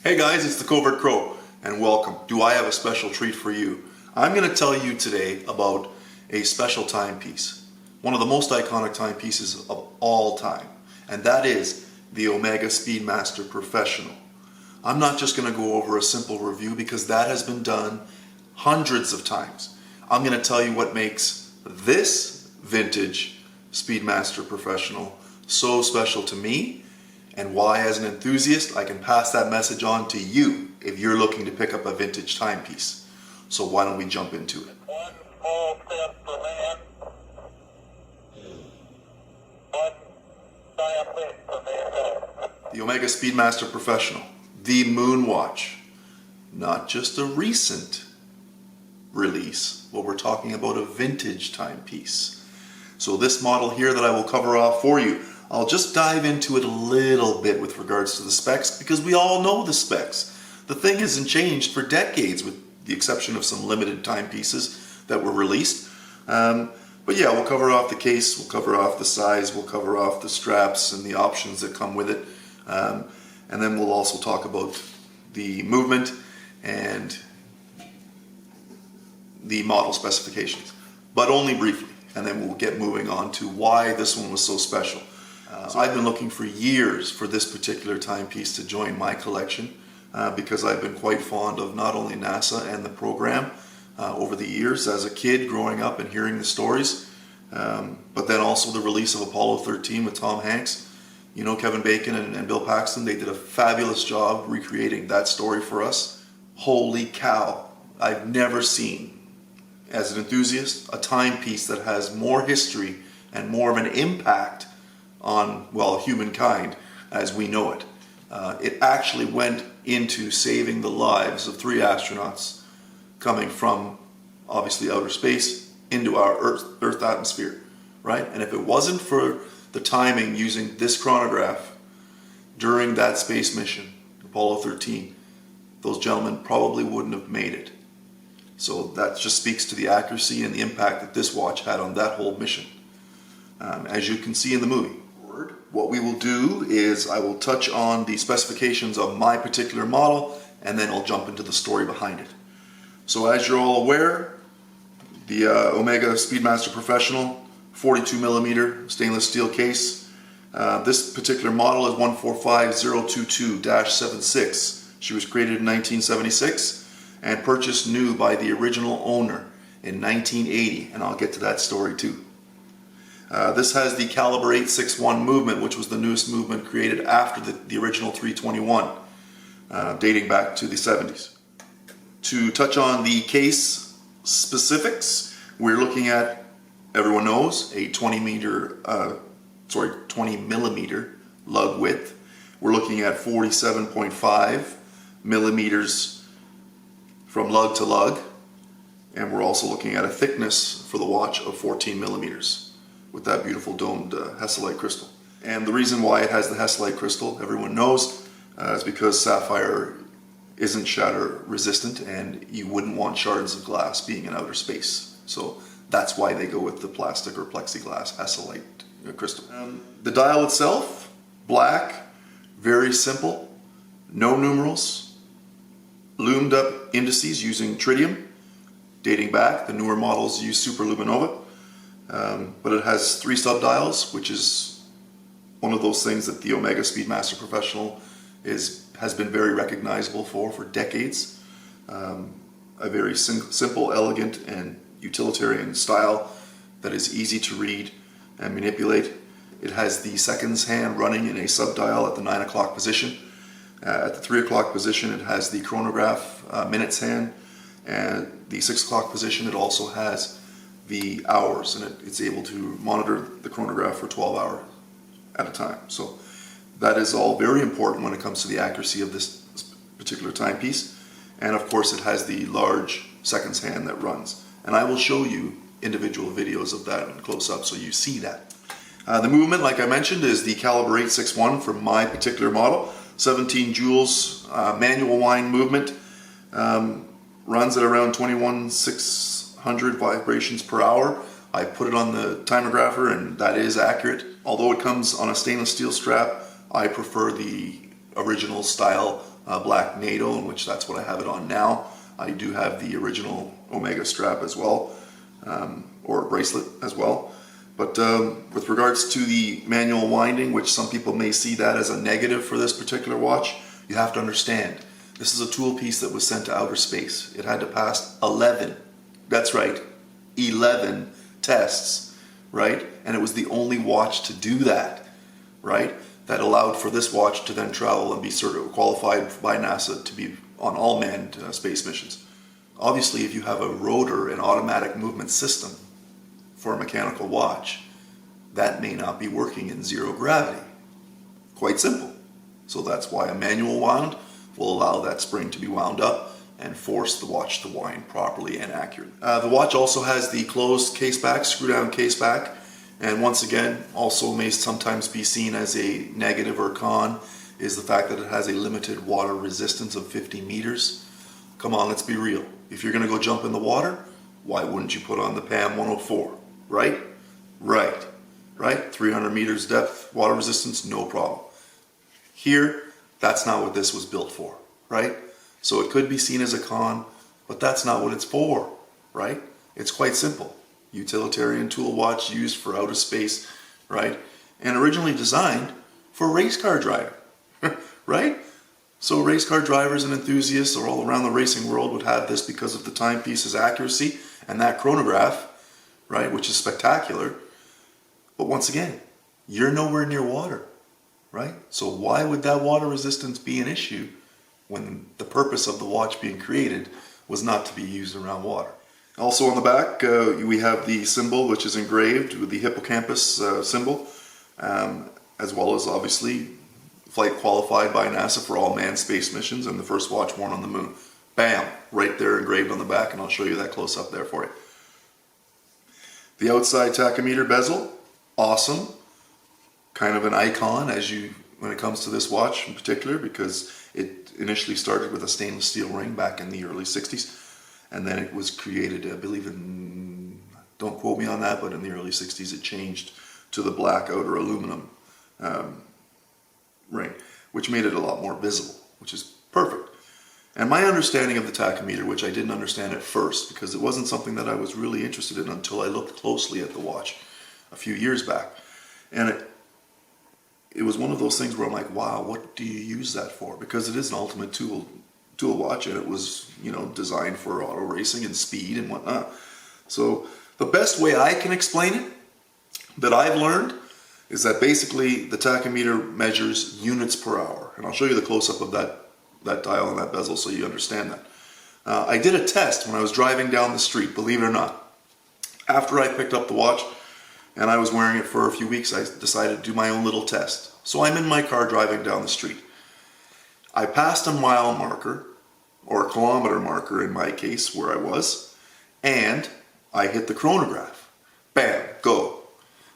Hey guys, it's TheCovertCrow and welcome. Do I have a special treat for you? I'm going to tell you today about a special timepiece. One of the most iconic timepieces of all time. And that is the Omega Speedmaster Professional. I'm not just going to go over a simple review because that has been done hundreds of times. I'm going to tell you what makes this vintage Speedmaster Professional so special to me, and why, as an enthusiast, I can pass that message on to you if you're looking to pick up a vintage timepiece. So why don't we jump into it? One small step for man, one giant leap for mankind. The Omega Speedmaster Professional, the Moon Watch. Not just a recent release, but we're talking about a vintage timepiece. So this model here that I will cover off for you, I'll just dive into it a little bit with regards to the specs because we all know the specs. The thing hasn't changed for decades with the exception of some limited timepieces that were released. But yeah, we'll cover off the case, we'll cover off the size, we'll cover off the straps and the options that come with it. And then we'll also talk about the movement and the model specifications, but only briefly. And then we'll get moving on to why this one was so special. So I've been looking for years for this particular timepiece to join my collection because I've been quite fond of not only NASA and the program over the years as a kid growing up and hearing the stories, but then also the release of Apollo 13 with Tom Hanks. You know, Kevin Bacon and Bill Paxton, they did a fabulous job recreating that story for us. Holy cow, I've never seen, as an enthusiast, a timepiece that has more history and more of an impact on, well, humankind as we know it. It actually went into saving the lives of 3 astronauts coming from, obviously, outer space into our Earth atmosphere, right? And if it wasn't for the timing using this chronograph during that space mission, Apollo 13, those gentlemen probably wouldn't have made it. So that just speaks to the accuracy and the impact that this watch had on that whole mission. As you can see in the movie. What we will do is I will touch on the specifications of my particular model and then I'll jump into the story behind it. So as you're all aware, the Omega Speedmaster Professional 42mm stainless steel case. This particular model is 145022-76. She was created in 1976 and purchased new by the original owner in 1980, and I'll get to that story too. This has the Calibre 861 movement, which was the newest movement created after the original 321, dating back to the 70s. To touch on the case specifics, we're looking at, everyone knows, a 20 millimeter lug width. We're looking at 47.5 millimeters from lug to lug, and we're also looking at a thickness for the watch of 14 millimeters. With that beautiful domed Hesalite crystal. And the reason why it has the Hesalite crystal, everyone knows, is because sapphire isn't shatter resistant and you wouldn't want shards of glass being in outer space. So that's why they go with the plastic or plexiglass Hesalite crystal. The dial itself, black, very simple, no numerals, loomed up indices using tritium, dating back. The newer models use superluminova. But it has 3 subdials, which is one of those things that the Omega Speedmaster Professional has been very recognizable for decades. A very simple, elegant, and utilitarian style that is easy to read and manipulate. It has the seconds hand running in a subdial at the 9 o'clock position. At the 3 o'clock position, it has the chronograph minutes hand, and the 6 o'clock position, it also has the hours, and it's able to monitor the chronograph for 12 hours at a time. So that is all very important when it comes to the accuracy of this particular timepiece. And of course it has the large seconds hand that runs, and I will show you individual videos of that in close up so you see that. The movement, like I mentioned, is the Calibre 861 for my particular model. 17 joules manual wind movement, runs at around 21,600 vibrations per hour. I put it on the timegrapher and that is accurate. Although it comes on a stainless steel strap, I prefer the original style black NATO, in which that's what I have it on now. I do have the original Omega strap as well, or bracelet as well. But with regards to the manual winding, which some people may see that as a negative for this particular watch, you have to understand, this is a tool piece that was sent to outer space. It had to pass 11, that's right, 11 tests, right? And it was the only watch to do that, right? That allowed for this watch to then travel and be sort of qualified by NASA to be on all manned space missions. Obviously, if you have a rotor and automatic movement system for a mechanical watch, that may not be working in zero gravity. Quite simple. So that's why a manual wound will allow that spring to be wound up and force the watch to wind properly and accurately. The watch also has the closed caseback, screw-down caseback, and once again, also may sometimes be seen as a negative or con, is the fact that it has a limited water resistance of 50 meters. Come on, let's be real. If you're going to go jump in the water, why wouldn't you put on the PAM 104, right? Right? 300 meters depth, water resistance, no problem. Here, that's not what this was built for, right? So it could be seen as a con, but that's not what it's for, right? It's quite simple. Utilitarian tool watch used for outer space, right? And originally designed for race car driving, right? So race car drivers and enthusiasts or all around the racing world would have this because of the timepiece's accuracy and that chronograph, right, which is spectacular. But once again, you're nowhere near water, right? So why would that water resistance be an issue when the purpose of the watch being created was not to be used around water? Also on the back, we have the symbol, which is engraved with the hippocampus symbol, as well as obviously flight qualified by NASA for all manned space missions and the first watch worn on the moon. Bam! Right there engraved on the back, and I'll show you that close up there for you. The outside tachometer bezel, awesome. Kind of an icon when it comes to this watch in particular, because it initially started with a stainless steel ring back in the early 60s. And then it was created, I believe don't quote me on that, but in the early 60s it changed to the black outer aluminum ring, which made it a lot more visible, which is perfect. And my understanding of the tachometer, which I didn't understand at first, because it wasn't something that I was really interested in until I looked closely at the watch a few years back. And it was one of those things where I'm like, wow, what do you use that for? Because it is an ultimate tool watch, and it was, designed for auto racing and speed and whatnot. So the best way I can explain it that I've learned is that basically the tachometer measures units per hour, and I'll show you the close-up of that dial and that bezel so you understand that. I did a test when I was driving down the street, believe it or not. After I picked up the watch and I was wearing it for a few weeks, I decided to do my own little test. So I'm in my car driving down the street. I passed a mile marker, or a kilometer marker in my case where I was, and I hit the chronograph. Bam, go.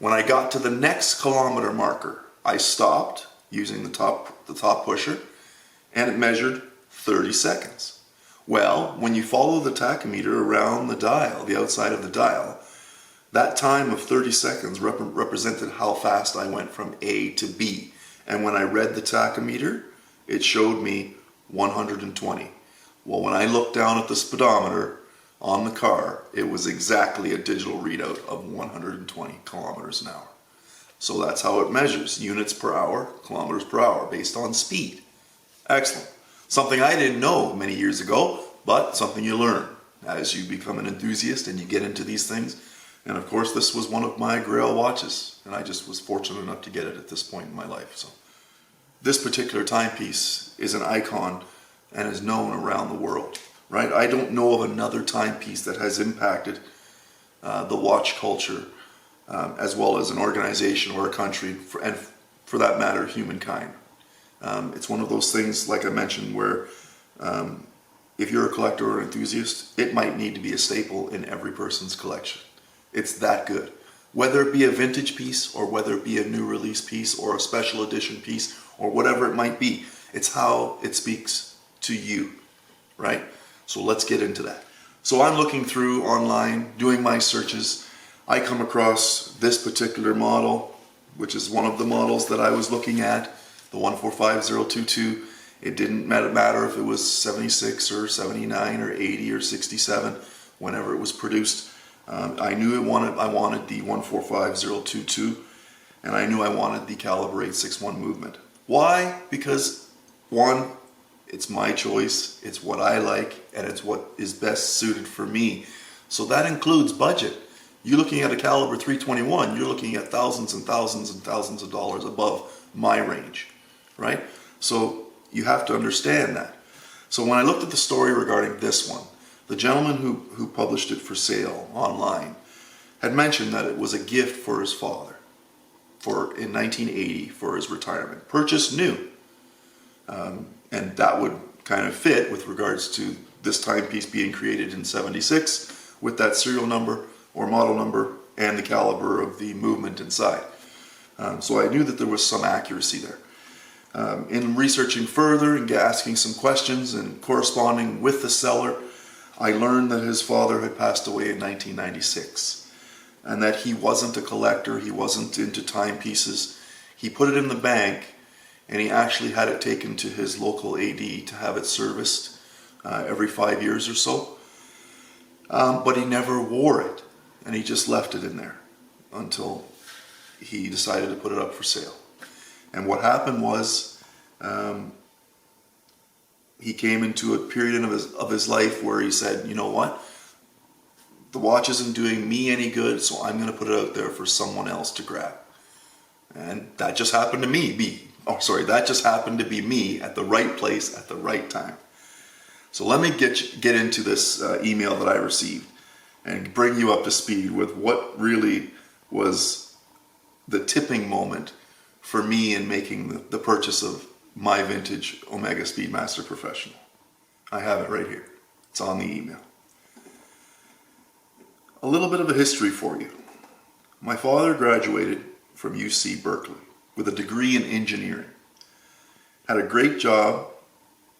When I got to the next kilometer marker, I stopped using the top pusher, and it measured 30 seconds. Well, when you follow the tachometer around the dial, the outside of the dial, that time of 30 seconds represented how fast I went from A to B. And when I read the tachometer, it showed me 120. Well, when I looked down at the speedometer on the car, it was exactly a digital readout of 120 kilometers an hour. So that's how it measures units per hour, kilometers per hour, based on speed. Excellent. Something I didn't know many years ago, but something you learn as you become an enthusiast and you get into these things. And of course, this was one of my grail watches, and I just was fortunate enough to get it at this point in my life. So this particular timepiece is an icon and is known around the world, right? I don't know of another timepiece that has impacted the watch culture as well as an organization or a country, and for that matter, humankind. It's one of those things, like I mentioned, where if you're a collector or an enthusiast, it might need to be a staple in every person's collection. It's that good. Whether it be a vintage piece or whether it be a new release piece or a special edition piece or whatever it might be, it's how it speaks to you, right? So let's get into that. So I'm looking through online, doing my searches. I come across this particular model, which is one of the models that I was looking at, the 145022, It didn't matter if it was 76 or 79 or 80 or 67 whenever it was produced. I knew I wanted the 145022, and I knew I wanted the Calibre 861 movement. Why? Because one, it's my choice, it's what I like, and it's what is best suited for me. So that includes budget. You're looking at a Calibre 321, you're looking at thousands and thousands and thousands of dollars above my range, right? So you have to understand that. So when I looked at the story regarding this one, the gentleman who published it for sale online had mentioned that it was a gift for his father in 1980 for his retirement. Purchased new. And that would kind of fit with regards to this timepiece being created in 76 with that serial number or model number and the caliber of the movement inside. So I knew that there was some accuracy there. In researching further and asking some questions and corresponding with the seller, I learned that his father had passed away in 1996 and that he wasn't a collector, he wasn't into timepieces. He put it in the bank and he actually had it taken to his local AD to have it serviced every 5 years or so. But he never wore it, and he just left it in there until he decided to put it up for sale. And what happened was he came into a period of his life where he said, you know what, the watch isn't doing me any good, so I'm going to put it out there for someone else to grab. And that just happened to that just happened to be me at the right place at the right time. So let me get into this email that I received and bring you up to speed with what really was the tipping moment for me in making the purchase of my vintage Omega Speedmaster Professional. I have it right here. It's on the email. A little bit of a history for you. My father graduated from UC Berkeley with a degree in engineering. Had a great job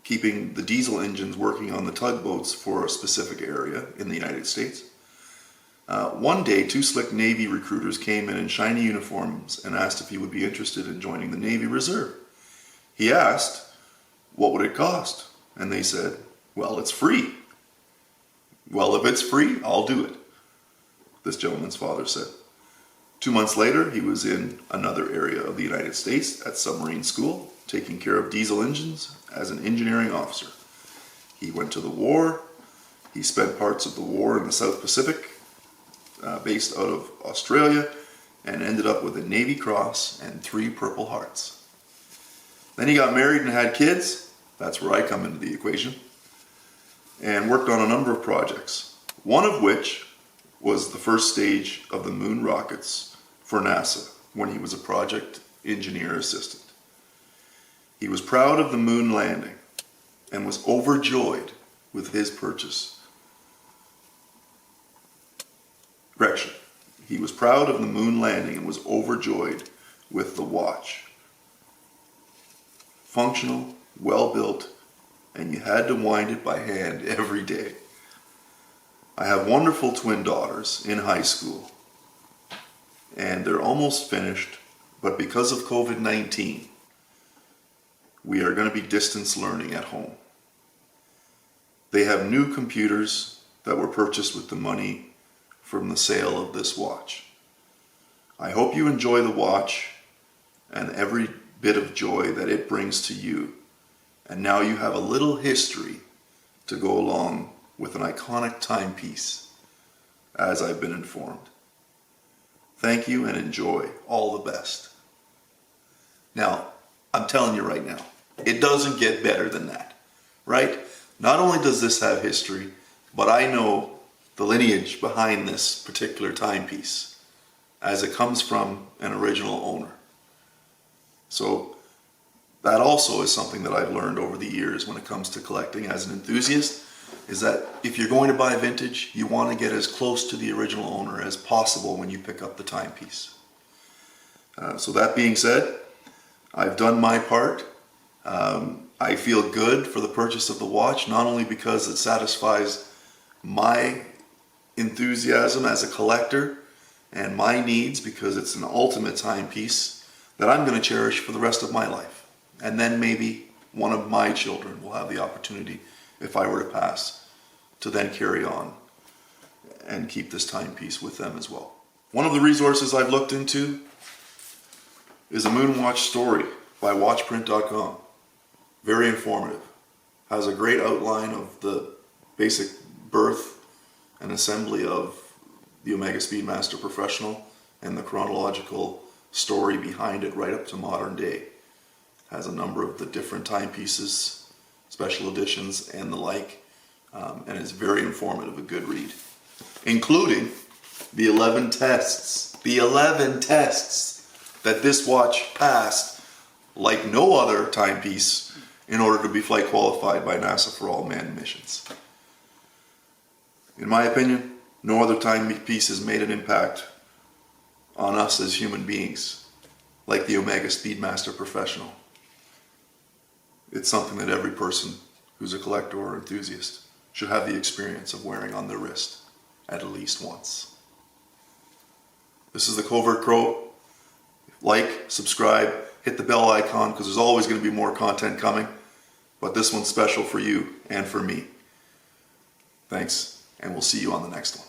keeping the diesel engines working on the tugboats for a specific area in the United States. One day, two slick Navy recruiters came in shiny uniforms and asked if he would be interested in joining the Navy Reserve. He asked, what would it cost? And they said, well, it's free. Well, if it's free, I'll do it, this gentleman's father said. 2 months later, he was in another area of the United States at submarine school, taking care of diesel engines as an engineering officer. He went to the war. He spent parts of the war in the South Pacific, based out of Australia, and ended up with a Navy Cross and 3 Purple Hearts. Then he got married and had kids. That's where I come into the equation. And worked on a number of projects, one of which was the first stage of the moon rockets for NASA when he was a project engineer assistant. He was proud of the moon landing and was overjoyed with his purchase. Correction. He was proud of the moon landing and was overjoyed with the watch. Functional, well built, and you had to wind it by hand every day. I have wonderful twin daughters in high school, and they're almost finished, but because of COVID-19, we are going to be distance learning at home. They have new computers that were purchased with the money from the sale of this watch. I hope you enjoy the watch and every bit of joy that it brings to you. And now you have a little history to go along with an iconic timepiece, as I've been informed. Thank you and enjoy. All the best. Now, I'm telling you right now, it doesn't get better than that, right? Not only does this have history, but I know the lineage behind this particular timepiece, as it comes from an original owner. So that also is something that I've learned over the years when it comes to collecting as an enthusiast, is that if you're going to buy vintage, you want to get as close to the original owner as possible when you pick up the timepiece. So that being said, I've done my part. I feel good for the purchase of the watch, not only because it satisfies my enthusiasm as a collector and my needs, because it's an ultimate timepiece that I'm going to cherish for the rest of my life, and then maybe one of my children will have the opportunity, if I were to pass, to then carry on and keep this timepiece with them as well. One of the resources I've looked into is a Moonwatch story by watchprint.com. Very informative. Has a great outline of the basic birth and assembly of the Omega Speedmaster Professional and the chronological story behind it right up to modern day. Has a number of the different timepieces, special editions, and the like, and it's very informative, a good read, including the 11 tests. The 11 tests that this watch passed like no other timepiece in order to be flight qualified by NASA for all manned missions. In my opinion, no other timepiece has made an impact on us as human beings like the Omega Speedmaster Professional. It's something that every person who's a collector or enthusiast should have the experience of wearing on their wrist at least once. This is the Covert Crow. Like, subscribe, hit the bell icon, because there's always going to be more content coming, but this one's special for you and for me. Thanks, and we'll see you on the next one.